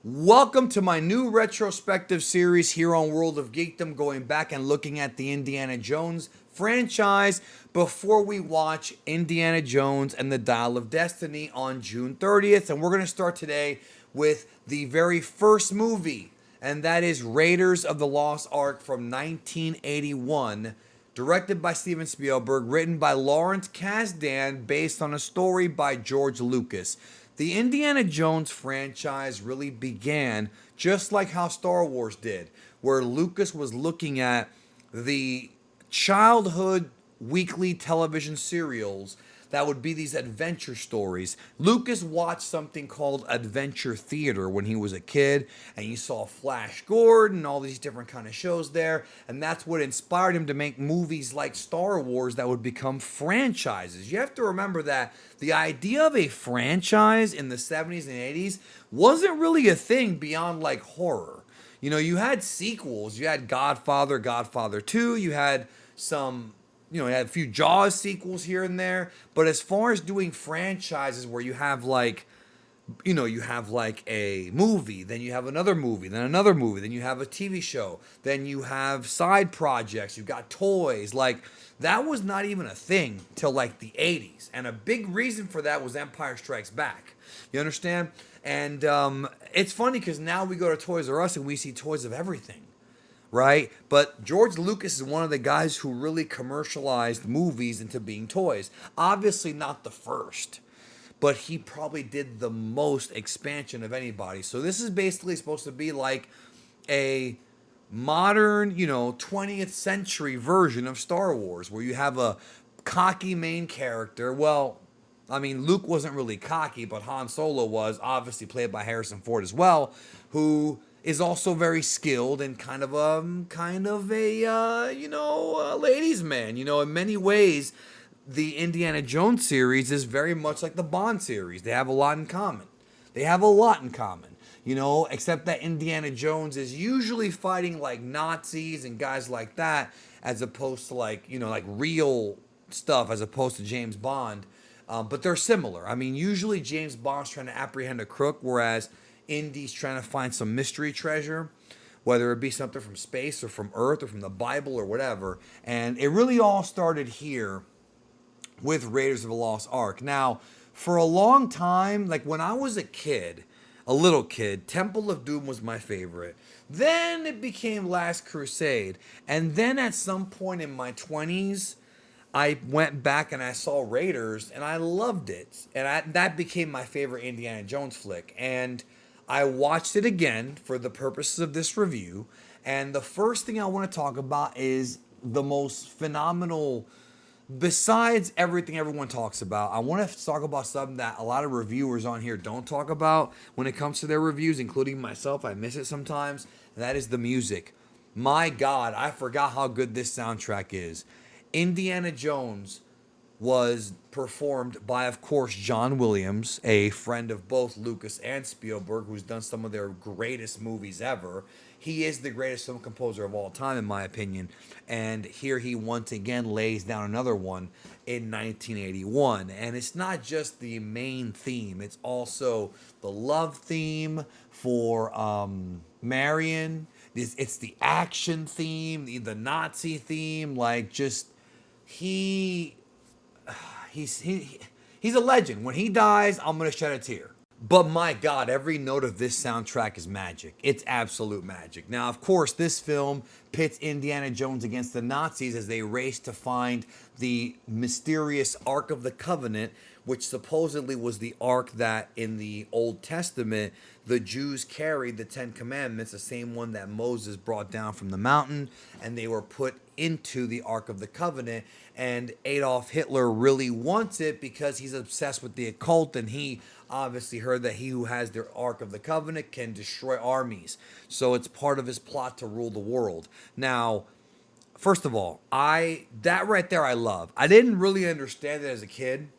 Welcome to my new retrospective series here on World of Geekdom, going back and looking at the Indiana Jones franchise before we watch Indiana Jones and the Dial of Destiny on June 30th. And we're going to start today with the very first movie, and that is Raiders of the Lost Ark from 1981. Directed by Steven Spielberg, written by Lawrence Kasdan, based on a story by George Lucas. The Indiana Jones franchise really began just like how Star Wars did, where Lucas was looking at the childhood weekly television serials that would be these adventure stories. Lucas watched something called Adventure Theater when he was a kid, and you saw Flash Gordon and all these different kind of shows there, and that's what inspired him to make movies like Star Wars that would become franchises. You have to remember that the idea of a franchise in the 70s and 80s wasn't really a thing beyond like horror. You know, you had sequels. You had Godfather, Godfather 2. You had some, you had a few Jaws sequels here and there. But as far as doing franchises where you have like, you have like a movie, then you have another movie, then another movie, then you have a TV show, then you have side projects, you've got toys. Like, that was not even a thing till like the 80s. And a big reason for that was Empire Strikes Back. You understand? And it's funny because now we go to Toys R Us and we see toys of everything, right? But George Lucas is one of the guys who really commercialized movies into being toys. Obviously, not the first, but he probably did the most expansion of anybody. So this is basically supposed to be like a modern, 20th century version of Star Wars, where you have a cocky main character. Well, I mean, Luke wasn't really cocky, but Han Solo was, obviously played by Harrison Ford as well, who is also very skilled and kind of a ladies' man. In many ways, the Indiana Jones series is very much like the Bond series. They have a lot in common. They have a lot in common, except that Indiana Jones is usually fighting like Nazis and guys like that, as opposed to like real stuff, as opposed to James Bond. But they're similar. I mean, usually James Bond's trying to apprehend a crook, whereas Indy's trying to find some mystery treasure, whether it be something from space or from Earth or from the Bible or whatever. And it really all started here with Raiders of the Lost Ark. Now, for a long time, like when I was a little kid, Temple of Doom was my favorite. Then it became Last Crusade. And then at some point in my 20s, I went back and I saw Raiders and I loved it. And that became my favorite Indiana Jones flick. And I watched it again for the purposes of this review. And the first thing I want to talk about is the most phenomenal, besides everything everyone talks about, I want to talk about something that a lot of reviewers on here don't talk about when it comes to their reviews, including myself. I miss it sometimes. And that is the music. My God, I forgot how good this soundtrack is. Indiana Jones was performed by, of course, John Williams, a friend of both Lucas and Spielberg, who's done some of their greatest movies ever. He is the greatest film composer of all time, in my opinion. And here he once again lays down another one in 1981. And it's not just the main theme, it's also the love theme for Marion. It's the action theme, the Nazi theme, like just he he's a legend. When he dies, I'm gonna shed a tear. But my God, every note of this soundtrack is magic. It's absolute magic. Now, of course, this film pits Indiana Jones against the Nazis as they race to find the mysterious Ark of the Covenant, which supposedly was the ark that in the Old Testament the Jews carried, the Ten Commandments, the same one that Moses brought down from the mountain, and they were put into the Ark of the Covenant. And Adolf Hitler really wants it because he's obsessed with the occult, and he obviously heard that he who has the Ark of the Covenant can destroy armies. So it's part of his plot to rule the world. Now, first of all, that right there I love. I didn't really understand it as a kid.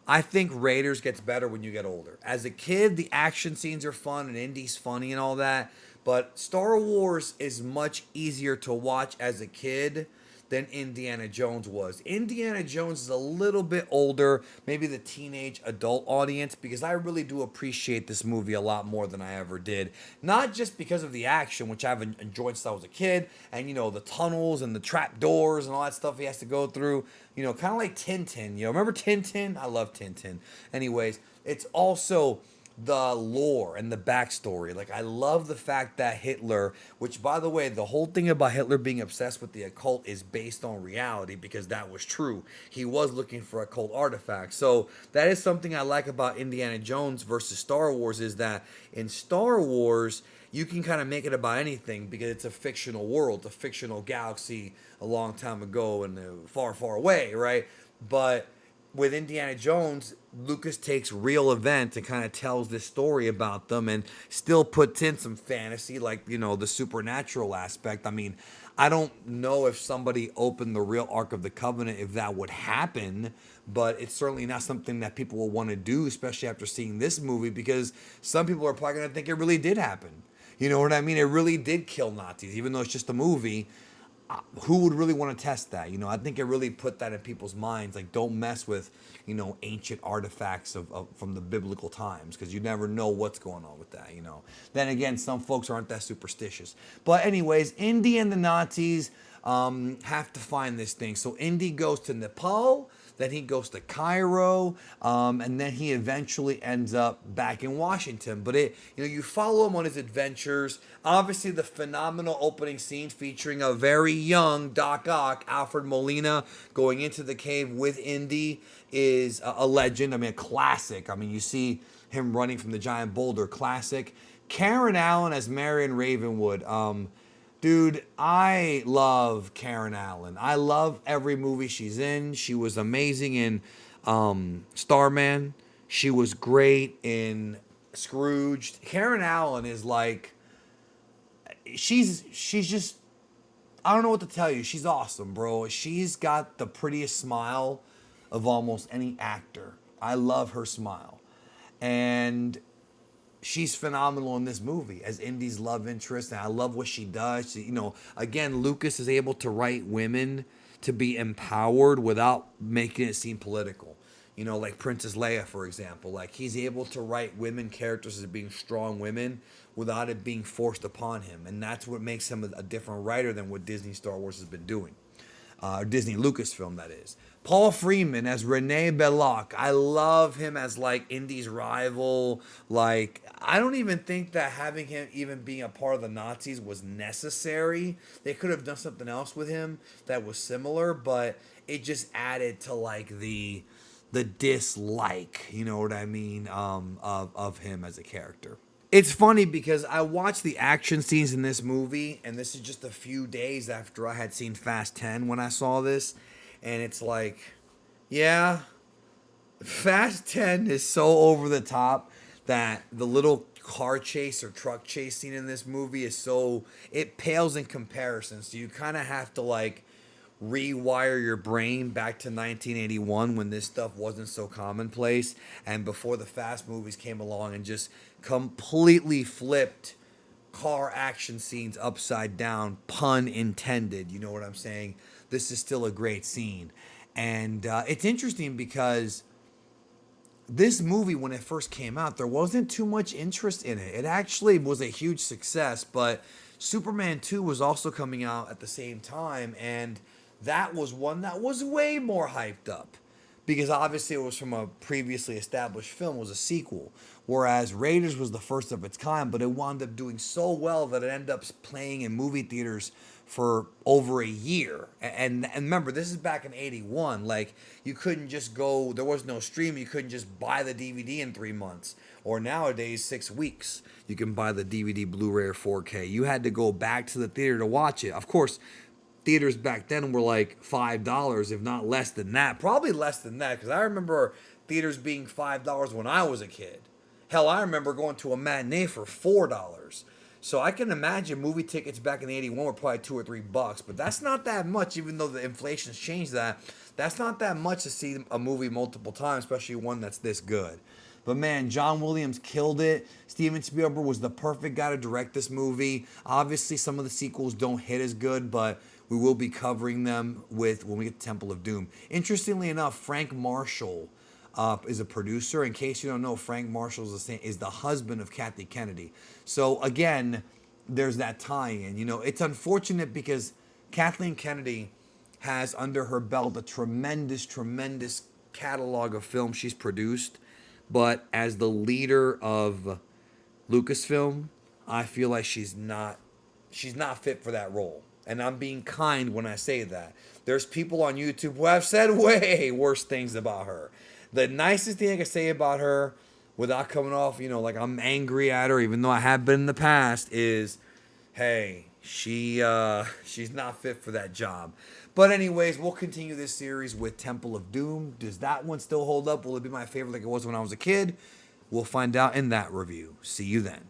I think Raiders gets better when you get older. As a kid, the action scenes are fun and Indy's funny and all that. But Star Wars is much easier to watch as a kid than Indiana Jones was. Indiana Jones is a little bit older, maybe the teenage adult audience, because I really do appreciate this movie a lot more than I ever did. Not just because of the action, which I've enjoyed since I was a kid, and the tunnels and the trap doors and all that stuff he has to go through. Kind of like Tintin. Remember Tintin? I love Tintin. Anyways, it's also the lore and the backstory. Like, I love the fact that Hitler, which, by the way, the whole thing about Hitler being obsessed with the occult is based on reality, because that was true. He was looking for occult artifacts. So that is something I like about Indiana Jones versus Star Wars, is that in Star Wars, you can kind of make it about anything because it's a fictional world, a fictional galaxy a long time ago and far, far away, right? But with Indiana Jones, Lucas takes real events and kind of tells this story about them, and still puts in some fantasy, like, the supernatural aspect. I mean, I don't know if somebody opened the real Ark of the Covenant, if that would happen, but it's certainly not something that people will want to do, especially after seeing this movie, because some people are probably going to think it really did happen. You know what I mean? It really did kill Nazis, even though it's just a movie. Who would really want to test that? I think it really put that in people's minds. Like, don't mess with, ancient artifacts from the biblical times, because you never know what's going on with that. Then again, some folks aren't that superstitious. But anyways, Indy and the Nazis have to find this thing. So Indy goes to Nepal, then he goes to Cairo, and then he eventually ends up back in Washington. But you follow him on his adventures. Obviously, the phenomenal opening scene featuring a very young Doc Ock, Alfred Molina, going into the cave with Indy is a legend. I mean, a classic. I mean, you see him running from the giant boulder, classic. Karen Allen as Marion Ravenwood. Dude, I love Karen Allen. I love every movie she's in. She was amazing in Starman. She was great in Scrooged. Karen Allen is like, she's just, I don't know what to tell you. She's awesome, bro. She's got the prettiest smile of almost any actor. I love her smile. And she's phenomenal in this movie as Indy's love interest, and I love what she does. Again, Lucas is able to write women to be empowered without making it seem political. Like Princess Leia, for example. Like, he's able to write women characters as being strong women without it being forced upon him, and that's what makes him a different writer than what Disney Star Wars has been doing. Disney Lucasfilm, that is. Paul Freeman as Rene Belloc. I love him as, like, Indy's rival. Like, I don't even think that having him even being a part of the Nazis was necessary. They could have done something else with him that was similar, but it just added to, like, the dislike, you know what I mean, of him as a character. It's funny because I watched the action scenes in this movie, and this is just a few days after I had seen Fast 10 when I saw this, and it's like, yeah, Fast 10 is so over the top that the little car chase or truck chase scene in this movie is so, it pales in comparison. So you kind of have to, like, rewire your brain back to 1981 when this stuff wasn't so commonplace, and before the Fast movies came along and just completely flipped car action scenes upside down, pun intended. You know what I'm saying? This is still a great scene. And it's interesting because this movie, when it first came out, there wasn't too much interest in it. It actually was a huge success, but Superman 2 was also coming out at the same time, and that was one that was way more hyped up, because obviously it was from a previously established film, it was a sequel, whereas Raiders was the first of its kind, but it wound up doing so well that it ended up playing in movie theaters for over a year. And remember, this is back in 81. Like, you couldn't just go, there was no stream, you couldn't just buy the DVD in 3 months. Or nowadays, 6 weeks, you can buy the DVD, Blu-ray, or 4K. You had to go back to the theater to watch it. Of course, theaters back then were like $5, if not less than that. Probably less than that, because I remember theaters being $5 when I was a kid. Hell, I remember going to a matinee for $4. So I can imagine movie tickets back in 81 were probably $2 or $3, but that's not that much, even though the inflation's changed that. That's not that much to see a movie multiple times, especially one that's this good. But man, John Williams killed it. Steven Spielberg was the perfect guy to direct this movie. Obviously, some of the sequels don't hit as good, but We will be covering them with when we get to Temple of Doom. Interestingly enough, Frank Marshall is a producer. In case you don't know, Frank Marshall is the husband of Kathy Kennedy. So again, there's that tie-in. You know, it's unfortunate because Kathleen Kennedy has under her belt a tremendous, tremendous catalog of films she's produced. But as the leader of Lucasfilm, I feel like she's not fit for that role. And I'm being kind when I say that. There's people on YouTube who have said way worse things about her. The nicest thing I can say about her, without coming off, like I'm angry at her, even though I have been in the past, is, hey, she's not fit for that job. But anyways, we'll continue this series with Temple of Doom. Does that one still hold up? Will it be my favorite like it was when I was a kid? We'll find out in that review. See you then.